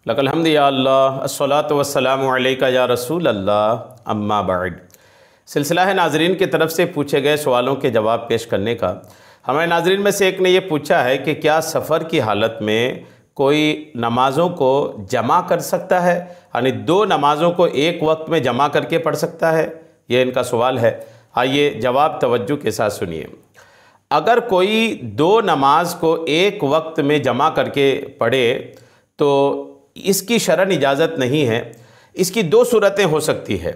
लकल हम्द या अल्लाह अस्सलातु वस्सलामु अलैका या रसूल अल्लाह अम्मा बाद। सिलसिला है नाजरीन की तरफ से पूछे गए सवालों के जवाब पेश करने का। हमारे नाजरीन में से एक ने ये पूछा है कि क्या सफ़र की हालत में कोई नमाज़ों को जमा कर सकता है, यानी दो नमाज़ों को एक वक्त में जमा करके पढ़ सकता है? ये इनका सवाल है। आइए जवाब तवज्जो के साथ सुनिए। अगर कोई दो नमाज को एक वक्त में जमा करके पढ़े तो इसकी शरअन इजाज़त नहीं है। इसकी दो सूरतें हो सकती है।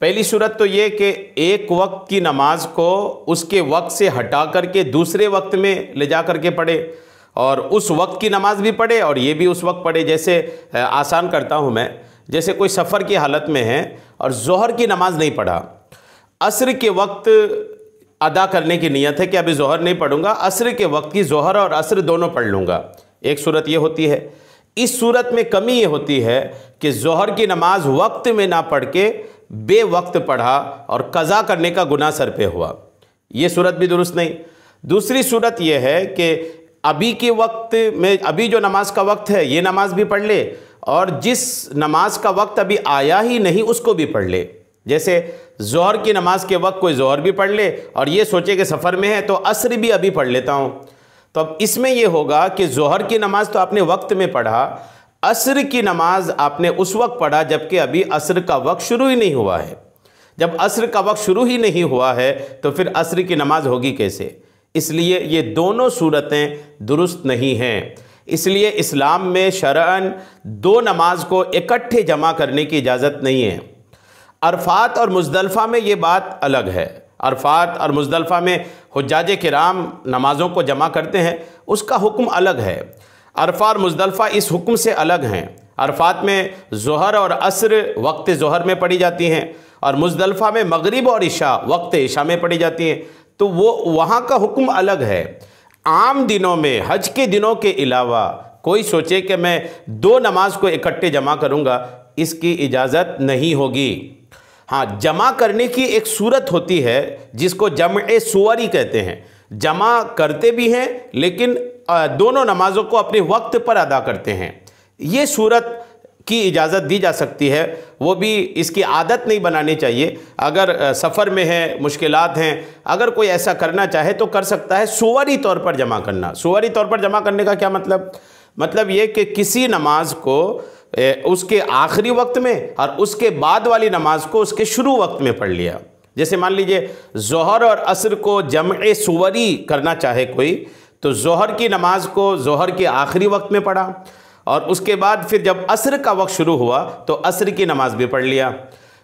पहली सूरत तो ये कि एक वक्त की नमाज को उसके वक्त से हटा करके दूसरे वक्त में ले जा करके पढ़े और उस वक्त की नमाज भी पढ़े और ये भी उस वक्त पढ़े। जैसे आसान करता हूँ मैं, जैसे कोई सफ़र की हालत में है और ज़ोहर की नमाज नहीं पढ़ा, असर के वक्त अदा करने की नीयत है कि अभी ज़ोहर नहीं पढ़ूंगा, असर के वक्त की ज़ोहर और असर दोनों पढ़ लूँगा। एक सूरत ये होती है। इस सूरत में कमी ये होती है कि ज़ोहर की नमाज वक्त में ना पढ़ के बे वक्त पढ़ा और कज़ा करने का गुनाह सर पे हुआ। ये सूरत भी दुरुस्त नहीं। दूसरी सूरत ये है कि अभी के वक्त में, अभी जो नमाज का वक्त है ये नमाज भी पढ़ ले और जिस नमाज का वक्त अभी आया ही नहीं उसको भी पढ़ ले। जैसे ज़ोहर की नमाज के वक्त कोई ज़ोहर भी पढ़ ले और ये सोचे कि सफ़र में है तो असर भी अभी पढ़ लेता हूँ। तो अब इसमें यह होगा कि ज़ोहर की नमाज तो आपने वक्त में पढ़ा, असर की नमाज आपने उस वक्त पढ़ा जबकि अभी असर का वक्त शुरू ही नहीं हुआ है। जब असर का वक्त शुरू ही नहीं हुआ है तो फिर असर की नमाज होगी कैसे? इसलिए ये दोनों सूरतें दुरुस्त नहीं हैं। इसलिए इस्लाम में शरअन दो नमाज को इकट्ठे जमा करने की इजाज़त नहीं है। अरफात और मुज़दलिफ़ा में ये बात अलग है। अरफात और मुज़दलिफ़ा में हुज्जाज किराम नमाज़ों को जमा करते हैं, उसका हुक्म अलग है। अरफा और मुज़दलिफ़ा इस हुक्म से अलग हैं। अरफात में ज़ोहर और असर वक्त ज़ोहर में पढ़ी जाती हैं और मुज़दलिफ़ा में मगरिब और इशा वक्त इशा में पढ़ी जाती हैं, तो वो वहाँ का हुक्म अलग है। आम दिनों में, हज के दिनों के अलावा कोई सोचे कि मैं दो नमाज को इकट्ठे जमा करूँगा, इसकी इजाज़त नहीं होगी। हाँ, जमा करने की एक सूरत होती है जिसको जम्ए सुवरी कहते हैं। जमा करते भी हैं लेकिन दोनों नमाज़ों को अपने वक्त पर अदा करते हैं। ये सूरत की इजाज़त दी जा सकती है, वो भी इसकी आदत नहीं बनानी चाहिए। अगर सफ़र में है, मुश्किलात हैं, अगर कोई ऐसा करना चाहे तो कर सकता है। सुवरी तौर पर जमा करना, सुवरी तौर पर जमा करने का क्या मतलब ये कि किसी नमाज को उसके आखिरी वक्त में और उसके बाद वाली नमाज को उसके शुरू वक्त में पढ़ लिया। जैसे मान लीजिए ज़ोहर और असर को जम्ए सुवरी करना चाहे कोई, तो ज़ोहर की नमाज को ज़ोहर के आखिरी वक्त में पढ़ा और उसके बाद फिर जब असर का वक्त शुरू हुआ तो असर की नमाज भी पढ़ लिया।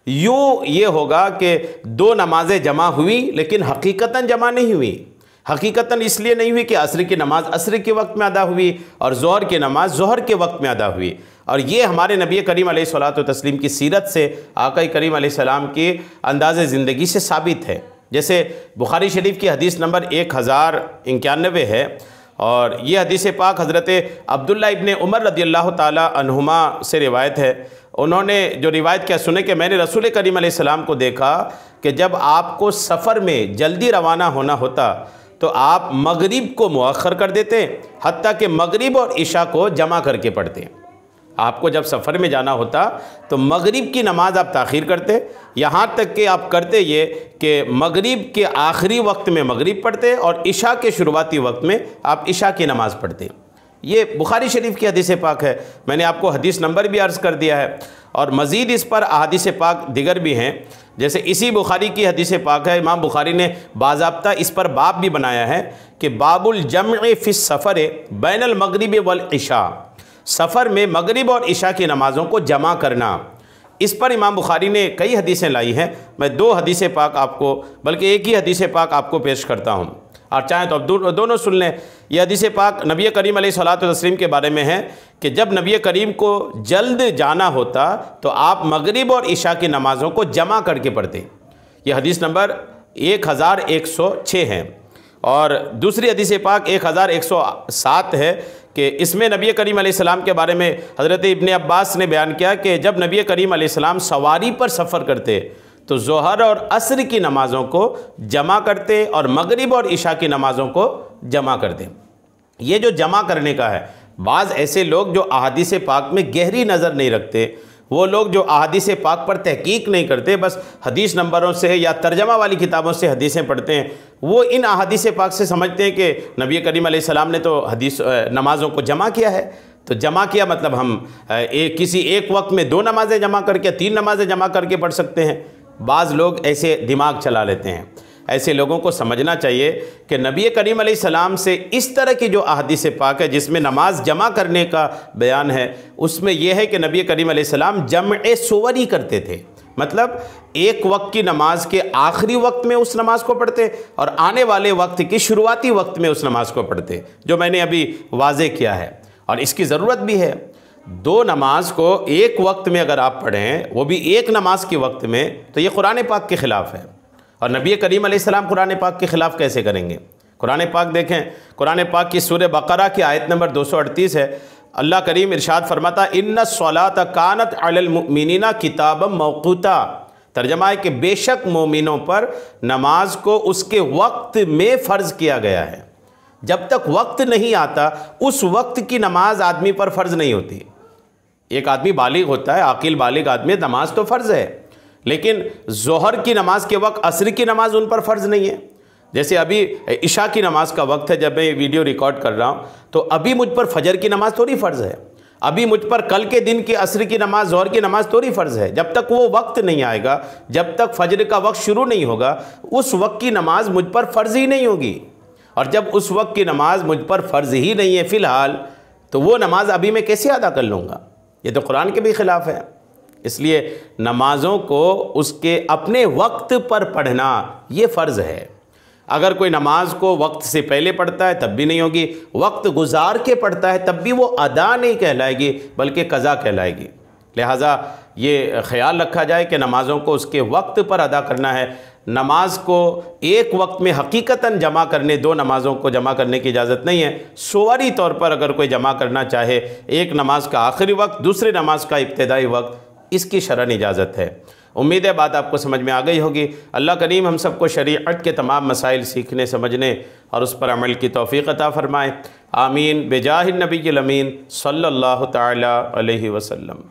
यूँ ये होगा कि दो नमाजें जमा हुई लेकिन हकीकतन जमा नहीं हुई। हकीकतन इसलिए नहीं हुई कि असर की नमाज असर के वक्त में अदा हुई और ज़ोहर की नमाज ज़ोहर के वक्त में अदा हुई। और ये हमारे नबी करीम अलैहिस्सलातु व तस्लीम की सीरत से, आका करीम अलैहिस्सलाम की अंदाज़ ज़िंदगी से साबित है। जैसे बुखारी शरीफ की हदीस नंबर 1091 है और ये हदीस पाक हज़रत अब्दुल्ला इब्ने उमर रदियल्लाहु ताला अन्हुमा से रिवायत है। उन्होंने जो रिवायत क्या सुने कि मैंने रसूल करीम अलैहिस्सलाम को देखा कि जब आपको सफ़र में जल्दी रवाना होना होता तो आप मगरिब को मुअख्खर कर देते, हत्ता कि मगरिब और इशा को जमा करके पढ़ते। आपको जब सफ़र में जाना होता तो मगरिब की नमाज आप ताख़ीर करते, यहाँ तक कि आप करते ये कि मगरिब के आखिरी वक्त में मगरिब पढ़ते और इशा के शुरुआती वक्त में आप इशा की नमाज़ पढ़ते। ये बुखारी शरीफ की हदीस पाक है। मैंने आपको हदीस नंबर भी अर्ज़ कर दिया है और मज़ीद इस पर अहादीस पाक दिगर भी हैं। जैसे इसी बुखारी की हदीस पाक है, इमाम बुखारी ने बाज़ाब्ता इस पर बाब भी बनाया है कि बाबुल जम्अ फ़िस सफ़र बैनल मगरिब वल इशा, सफ़र में मगरिब और इशा की नमाज़ों को जमा करना। इस पर इमाम बुखारी ने कई हदीसें लाई हैं। मैं दो हदीस पाक आपको, बल्कि एक ही हदीस पाक आपको पेश करता हूँ और चाहें तो अब दोनों सुन लें। यह हदीस पाक नबी करीम अलैहिस्सलातु व तस्लीम के बारे में है कि जब नबी करीम को जल्द जाना होता तो आप मगरिब और इशा की नमाज़ों को जमा करके पढ़ते। यह हदीस नंबर 1106 है और दूसरी हदीस पाक 1107 है कि इसमें नबी करीम अलैहिस्सलाम के बारे में हज़रत इब्ने अब्बास ने बयान किया कि जब नबी करीम अलैहिस्सलाम सवारी पर सफ़र करते तो ज़ोहर और असर की नमाज़ों को जमा करते और मगरिब और इशा की नमाज़ों को जमा करते। ये जो जमा करने का है, बाज़ ऐसे लोग जो अहादीस पाक में गहरी नज़र नहीं रखते, वो लोग जो अहादीस पाक पर तहकीक नहीं करते, बस हदीस नंबरों से या तर्जमा वाली किताबों से हदीसें पढ़ते हैं, वो इन अहादीस पाक से समझते हैं कि नबी करीम अलैहिस्सलाम ने तो नमाज़ों को जमा किया है। तो जमा किया मतलब हम किसी एक वक्त में 2 नमाज़ें जमा करके 3 नमाज़ें जमा करके पढ़ सकते हैं। बाज़ लोग ऐसे दिमाग चला लेते हैं। ऐसे लोगों को समझना चाहिए कि नबी करीम अलैहिस्सलाम से इस तरह की जो अहादीस पाक है जिसमें नमाज जमा करने का बयान है, उसमें यह है कि नबी करीम अलैहिस्सलाम जम्अ सुवरी करते थे, मतलब एक वक्त की नमाज के आखिरी वक्त में उस नमाज को पढ़ते और आने वाले वक्त की शुरुआती वक्त में उस नमाज को पढ़ते, जो मैंने अभी वाज़े किया है। और इसकी ज़रूरत भी है। 2 नमाज को एक वक्त में अगर आप पढ़ें, वो भी एक नमाज के वक्त में, तो ये कुरान पाक के ख़िलाफ़ है। और नबी करीम अलैहिस्सलाम कुरान पाक के ख़िलाफ़ कैसे करेंगे? कुरान पाक देखें, कुरान पाक की सूरह बकरा की आयत नंबर 238 है। अल्लाह करीम इरशाद फरमाता, इन्ना सलात कानत अलल मुमिनीना किताबम मौक़ूता। तर्जमा है कि बेशक मोमिनों पर नमाज को उसके वक्त में फ़र्ज़ किया गया है। जब तक वक्त नहीं आता, उस वक्त की नमाज आदमी पर फ़र्ज़ नहीं होती। एक आदमी बालिग होता है, आकिल बालिग आदमी, नमाज तो फ़र्ज़ है, लेकिन ज़ोहर की नमाज के वक्त असर की नमाज उन पर फ़र्ज़ नहीं है। जैसे अभी इशा की नमाज़ का वक्त है, जब मैं ये वीडियो रिकॉर्ड कर रहा हूँ, तो अभी मुझ पर फजर की नमाज़ थोड़ी फ़र्ज़ है। अभी मुझ पर कल के दिन की असर की नमाज, ज़ोहर की नमाज़ थोड़ी फ़र्ज़ है। जब तक वो वक्त नहीं आएगा, जब तक फजर का वक्त शुरू नहीं होगा, उस वक्त की नमाज मुझ पर फ़र्ज़ ही नहीं होगी। और जब उस वक्त की नमाज मुझ पर फ़र्ज़ ही नहीं है फ़िलहाल, तो वो नमाज अभी मैं कैसे अदा कर लूँगा? ये तो कुरान के भी ख़िलाफ़ है। इसलिए नमाज़ों को उसके अपने वक्त पर पढ़ना ये फ़र्ज़ है। अगर कोई नमाज को वक्त से पहले पढ़ता है तब भी नहीं होगी, वक्त गुजार के पढ़ता है तब भी वो अदा नहीं कहलाएगी, बल्कि क़ज़ा कहलाएगी। लिहाजा ये ख्याल रखा जाए कि नमाज़ों को उसके वक्त पर अदा करना है। नमाज को एक वक्त में हकीकतन जमा करने, 2 नमाज़ों को जमा करने की इजाज़त नहीं है। सुवरी तौर पर अगर कोई जमा करना चाहे, एक नमाज का आखिरी वक्त, दूसरी नमाज का इब्तिदाई वक्त, इसकी शरअन इजाज़त है। उम्मीद है बात आपको समझ में आ गई होगी। अल्लाह करीम हम सबको शरीअत के तमाम मसाइल सीखने, समझने और उस पर अमल की तौफ़ीक़ अता फ़रमाए। आमीन। बेजाहिन नबी अमीन सल्लल्लाहु तआला अलैहि वसल्लम।